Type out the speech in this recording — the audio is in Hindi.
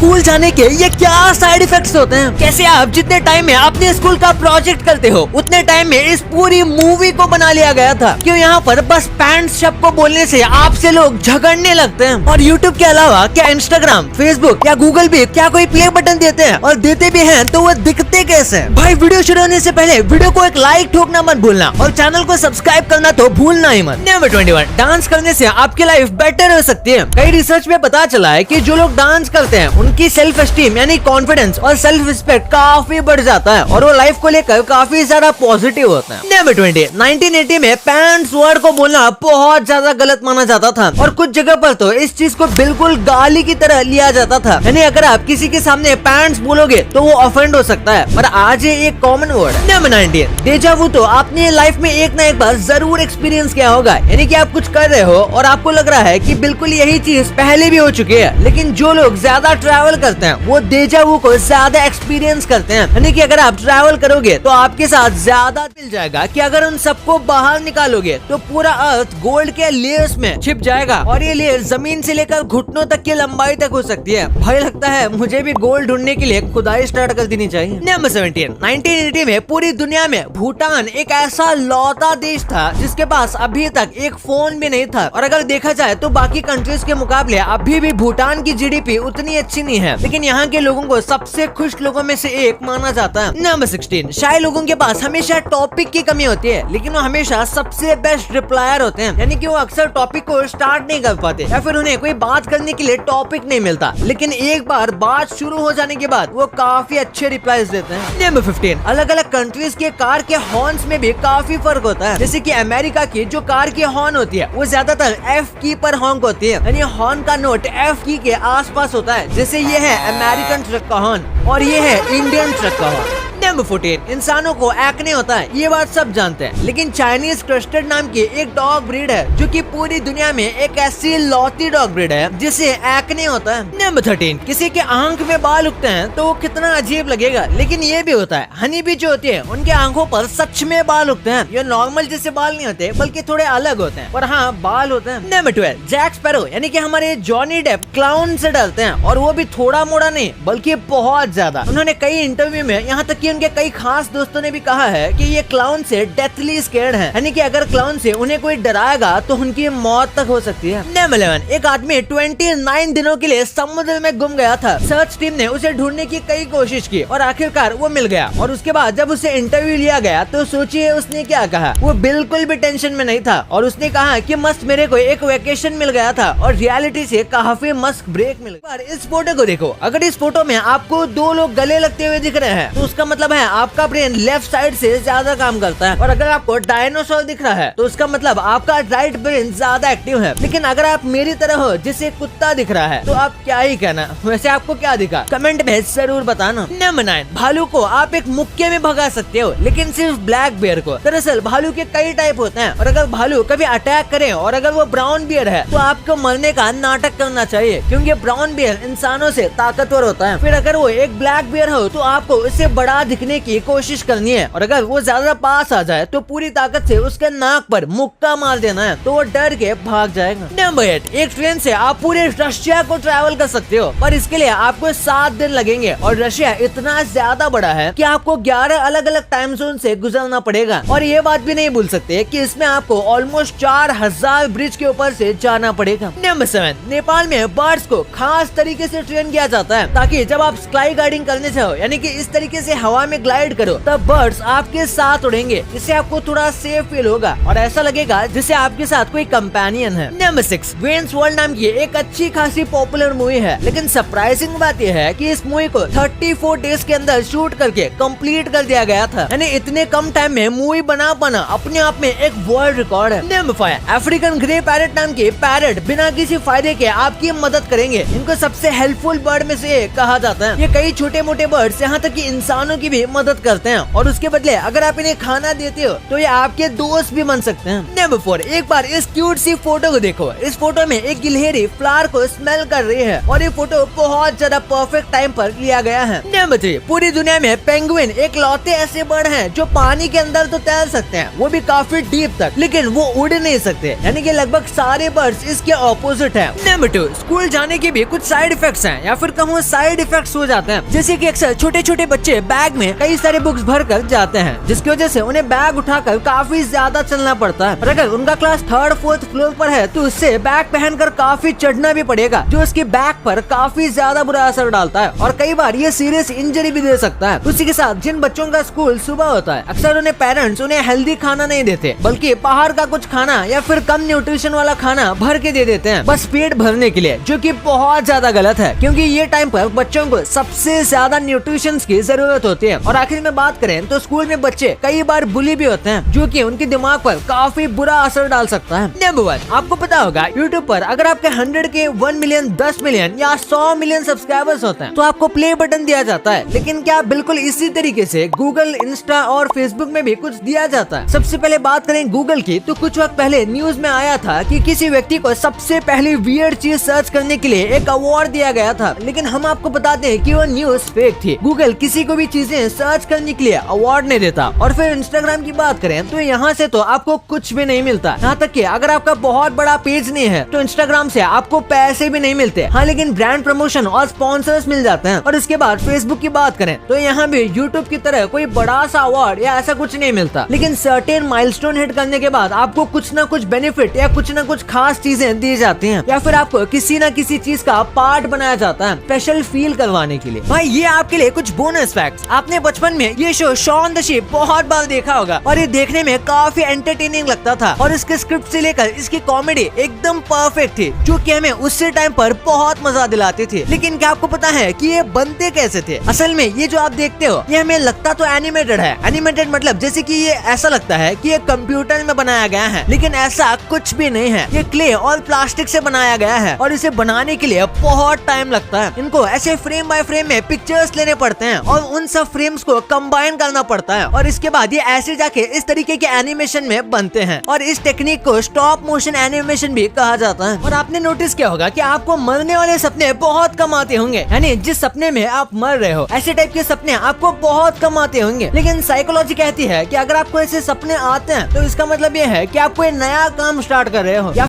स्कूल जाने के ये क्या साइड इफेक्ट्स होते हैं। कैसे आप जितने टाइम में अपने स्कूल का प्रोजेक्ट करते हो उतने टाइम में इस पूरी मूवी को बना लिया गया था। क्यों यहाँ पर बस पैंट्स शब्द को बोलने से आपसे लोग झगड़ने लगते हैं। और यूट्यूब के अलावा क्या इंस्टाग्राम, फेसबुक या गूगल भी क्या कोई प्ले बटन देते हैं, और देते भी हैं तो वो दिखते कैसे हैं? भाई वीडियो शुरू होने से पहले वीडियो को एक लाइक ठोकना मत भूलना और चैनल को सब्सक्राइब करना तो भूलना ही मत। नंबर 21, डांस करने से आपकी लाइफ बेटर हो सकती है। कई रिसर्च में पता चला है कि जो लोग डांस करते हैं उनकी सेल्फ एस्टीम यानी कॉन्फिडेंस और सेल्फ रिस्पेक्ट काफी बढ़ जाता है और वो लाइफ को लेकर काफी ज्यादा पॉजिटिव होता है। नंबर 20, 1980 में पैंट्स वर्ड को बोलना बहुत ज्यादा गलत माना जाता था और कुछ जगह पर तो इस चीज को बिल्कुल गाली की तरह लिया जाता था। यानी अगर आप किसी के सामने पैंट्स बोलोगे तो वो ऑफेंड हो सकता है, पर आज ये एक कॉमन वर्ड है। नंबर 19, डेजा वू तो आपने लाइफ में एक ना एक बार जरूर एक्सपीरियंस किया होगा। यानी कि आप कुछ कर रहे हो और आपको लग रहा है कि बिल्कुल यही चीज पहले भी हो चुकी है, लेकिन जो लोग ज्यादा ट्रैवल करते हैं वो डेजा वू को ज्यादा एक्सपीरियंस करते हैं। यानी कि अगर आप ट्रैवल करोगे तो आपके साथ ज्यादा मिल जाएगा कि अगर उन सबको बाहर निकालोगे तो पूरा अर्थ गोल्ड के लेयर्स में छिप जाएगा और ये लेयर जमीन से लेकर घुटनों तक की लंबाई तक हो सकती है। भाई लगता है मुझे भी गोल्ड ढूंढने के लिए खुदाई स्टार्ट कर देनी चाहिए। नंबर 17, 1980 में पूरी दुनिया में भूटान एक ऐसा लौता देश था जिसके पास अभी तक एक फोन भी नहीं था। और अगर देखा जाए तो बाकी कंट्रीज के मुकाबले अभी भी भूटान की जीडीपी उतनी अच्छी नहीं है, लेकिन यहाँ के लोगों को सबसे खुश लोगों में से एक माना जाता है। नंबर 16, शायद लोगों के पास हमेशा टॉपिक की कमी होती है, लेकिन वो हमेशा सबसे बेस्ट रिप्लायर होते हैं। यानी कि वो अक्सर टॉपिक को स्टार्ट नहीं कर पाते या फिर उन्हें कोई बात करने के लिए टॉपिक नहीं मिलता, लेकिन एक बार बात शुरू हो जाने के बाद वो काफी अच्छे रिप्लाईज देते हैं। नंबर 15, अलग अलग कंट्रीज के कार के हॉर्न्स में भी काफी फर्क होता है। जैसे कि अमेरिका की जो कार की हॉर्न होती है वो ज्यादातर एफ की पर हॉर्न होती है, यानी हॉर्न का नोट एफ की के आसपास होता है। जैसे ये है अमेरिकन ट्रक का हॉर्न और ये है इंडियन ट्रक का हॉर्न। नंबर 14, इंसानों को एक्ने होता है, ये बात सब जानते हैं, लेकिन चाइनीज क्रस्टेड नाम की एक डॉग ब्रीड है जो कि पूरी दुनिया में एक ऐसी लौती डॉग ब्रीड है जिसे एक्ने होता है। नंबर 13, किसी के आंख में बाल उगते हैं तो वो कितना अजीब लगेगा, लेकिन ये भी होता है। हनी बी जो होती है उनके आंखों पर सच में बाल उगते हैं। ये नॉर्मल जैसे बाल नहीं होते बल्कि थोड़े अलग होते हैं, पर हाँ बाल होते हैं। नंबर 12, जैक स्पैरो यानी कि हमारे जॉनी डेप क्लाउन से डरते हैं और वो भी थोड़ा मोड़ा नहीं बल्कि बहुत ज्यादा। उन्होंने कई इंटरव्यू में यहाँ तक कि उनके कई खास दोस्तों ने भी कहा है कि ये क्लाउन से डेथली स्केर्ड है, यानी कि अगर क्लाउन से उन्हें कोई डराएगा तो उनकी मौत तक हो सकती है। नंबर 11, एक आदमी 29 दिनों के लिए समुद्र में गुम गया था। सर्च टीम ने उसे ढूंढने की कई कोशिश की और आखिरकार वो मिल गया। और उसके बाद जब उसे इंटरव्यू लिया गया तो सोचिए उसने क्या कहा। वो बिल्कुल भी टेंशन में नहीं था और उसने कहा कि मस्त मेरे को एक वेकेशन मिल गया था और रियलिटी से काफी मस्त ब्रेक मिल गया। इस फोटो को देखो, अगर इस फोटो में आपको दो लोग गले लगते हुए दिख रहे हैं तो उसका मतलब है आपका ब्रेन लेफ्ट साइड से ज्यादा काम करता है, और अगर आपको डायनासोर दिख रहा है तो उसका मतलब आपका राइट ब्रेन ज्यादा एक्टिव है। लेकिन अगर आप मेरी तरह हो जिसे कुत्ता दिख रहा है तो आप क्या ही कहना। वैसे आपको क्या दिखा कमेंट में जरूर बताना। नंबर 9, भालू को आप एक मुक्के में भगा सकते हो, लेकिन सिर्फ ब्लैक बियर को। दरअसल भालू के कई टाइप होते हैं और अगर भालू कभी अटैक करे और अगर वो ब्राउन बियर है तो आपको मरने का नाटक करना चाहिए, क्योंकि ब्राउन बियर इंसानों से ताकतवर होता है। फिर अगर वो एक ब्लैक बियर हो तो आपको उससे बड़ा दिखने की कोशिश करनी है और अगर वो ज्यादा पास आ जाए तो पूरी ताकत से उसके नाक पर मुक्का मार देना है तो वो डर के भाग जाएगा। नंबर 8, एक ट्रेन से आप पूरे रशिया को ट्रैवल कर सकते हो, पर इसके लिए आपको 7 दिन लगेंगे और रशिया इतना ज्यादा बड़ा है कि आपको 11 अलग अलग टाइम जोन से गुजरना पड़ेगा। और ये बात भी नहीं भूल सकते कि इसमें आपको ऑलमोस्ट 4000 ब्रिज के ऊपर से जाना पड़ेगा। नंबर 7, नेपाल में बर्ड्स को खास तरीके से ट्रेन किया जाता है ताकि जब आप स्काई गाइडिंग करने जाओ यानी कि इस तरीके से हवा में ग्लाइड करो तब बर्ड्स आपके साथ उड़ेंगे, जिससे आपको थोड़ा सेफ फील होगा और ऐसा लगेगा जैसे आपके साथ कोई कंपेनियन है। नंबर 6, वेन्स वर्ल्ड नाम की एक अच्छी खासी पॉपुलर मूवी है, लेकिन सरप्राइजिंग बात यह है कि इस मूवी को 34 डेज के अंदर शूट करके कंप्लीट कर दिया गया था। यानी इतने कम टाइम में मूवी बना पाना अपने आप में एक वर्ल्ड रिकॉर्ड है। नंबर 5, अफ्रीकन ग्रे पैरेट नाम के पैरेट बिना किसी फायदे के आपकी मदद करेंगे। इनको सबसे हेल्पफुल बर्ड में से कहा जाता है। ये कई छोटे मोटे बर्ड्स यहाँ तक कि इंसानों की भी भी मदद करते हैं और उसके बदले अगर आप इन्हें खाना देते हो तो ये आपके दोस्त भी बन सकते हैं। नंबर 4, एक बार इस क्यूट सी फोटो को देखो। इस फोटो में एक गिलहरी फ्लावर को स्मेल कर रही है और ये फोटो बहुत ज्यादा परफेक्ट टाइम पर लिया गया है। नंबर 3, पूरी दुनिया में पेंगुइन एक लौते ऐसे बर्ड हैं जो पानी के अंदर तो तैर सकते हैं, वो भी काफी डीप तक, लेकिन वो उड़ नहीं सकते, यानी कि लगभग सारे बर्ड्स इसके ऑपोजिट हैं। नंबर 2, स्कूल जाने के भी कुछ साइड इफेक्ट्स हैं या फिर कहूँ साइड इफेक्ट्स हो जाते हैं, जैसे कि अक्सर छोटे छोटे बच्चे बैग में कई सारे बुक्स भर कर जाते हैं, जिसकी वजह से उन्हें बैग उठाकर काफी ज्यादा चलना पड़ता है। और अगर उनका क्लास 3rd 4th फ्लोर पर है तो उससे बैग पहनकर काफी चढ़ना भी पड़ेगा, जो उसकी बैग पर काफी ज्यादा बुरा असर डालता है और कई बार ये सीरियस इंजरी भी दे सकता है। उसी के साथ जिन बच्चों का स्कूल सुबह होता है, अक्सर उन्हें पेरेंट्स उन्हें हेल्दी खाना नहीं देते, बल्कि बाहर का कुछ खाना या फिर कम न्यूट्रिशन वाला खाना भर के दे देते हैं, बस पेट भरने के लिए, जो कि बहुत ज्यादा गलत है, क्योंकि ये टाइम पर बच्चों को सबसे ज्यादा न्यूट्रिशन की जरूरत होती है। और आखिर में बात करें तो स्कूल में बच्चे कई बार बुली भी होते हैं, जो कि उनके दिमाग पर काफी बुरा असर डाल सकता है। नंबर 1, आपको पता होगा यूट्यूब पर अगर आपके 100 के 1 मिलियन 10 मिलियन या 100 मिलियन सब्सक्राइबर्स होते हैं तो आपको प्ले बटन दिया जाता है, लेकिन क्या बिल्कुल इसी तरीके से गूगल, इंस्टा और फेसबुक में भी कुछ दिया जाता है? सबसे पहले बात करें गूगल की, तो कुछ वक्त पहले न्यूज में आया था कि किसी व्यक्ति को सबसे पहली वियर्ड चीज सर्च करने के लिए एक अवार्ड दिया गया था, लेकिन हम आपको बताते हैं कि वो न्यूज फेक थी। गूगल किसी को भी चीजें सर्च करने के लिए अवार्ड नहीं देता। और फिर इंस्टाग्राम की बात करें तो यहाँ से तो आपको कुछ भी नहीं मिलता, यहाँ तक कि अगर आपका बहुत बड़ा पेज नहीं है तो इंस्टाग्राम से आपको पैसे भी नहीं मिलते। हाँ, लेकिन ब्रांड प्रमोशन और स्पॉन्सर्स मिल जाते हैं। और इसके बाद फेसबुक की बात करें तो यहाँ भी यूट्यूब की तरह कोई बड़ा सा अवार्ड या ऐसा कुछ नहीं मिलता, लेकिन सर्टेन माइलस्टोन हिट करने के बाद आपको कुछ ना कुछ बेनिफिट या कुछ ना कुछ खास चीजें दी जाती हैं, या फिर आपको किसी ना किसी चीज का पार्ट बनाया जाता है स्पेशल फील करवाने के लिए। भाई ये आपके लिए कुछ बोनस फैक्ट्स। आपने बचपन में ये शो शॉन द शीप बहुत बार देखा होगा और ये देखने में काफी एंटरटेनिंग लगता था और इसके स्क्रिप्ट से लेकर इसकी कॉमेडी एकदम परफेक्ट थी, जो कि हमें उससे टाइम पर बहुत मजा दिलाती थी। लेकिन क्या आपको पता है कि ये बनते कैसे थे? असल में ये जो आप देखते हो ये हमें लगता तो एनिमेटेड है। एनिमेटेड मतलब जैसे कि ये ऐसा लगता है कि ये कंप्यूटर में बनाया गया है, लेकिन ऐसा कुछ भी नहीं है। ये क्ले और प्लास्टिक से बनाया गया है और इसे बनाने के लिए बहुत टाइम लगता है। इनको ऐसे फ्रेम बाय फ्रेम में पिक्चर्स लेने पड़ते हैं और उन सब फ्रेम्स को कंबाइन करना पड़ता है और इसके बाद ये ऐसे जाके इस तरीके के एनिमेशन में बनते हैं और इस टेक्निक को स्टॉप मोशन एनिमेशन भी कहा जाता है। और आपने नोटिस किया होगा कि आपको मरने वाले सपने बहुत कम आते होंगे, यानी जिस सपने में आप मर रहे हो ऐसे टाइप के सपने आपको बहुत कम आते होंगे। लेकिन साइकोलॉजी कहती है कि अगर आपको ऐसे सपने आते हैं तो इसका मतलब ये है कि आप कोई नया काम स्टार्ट कर रहे हो या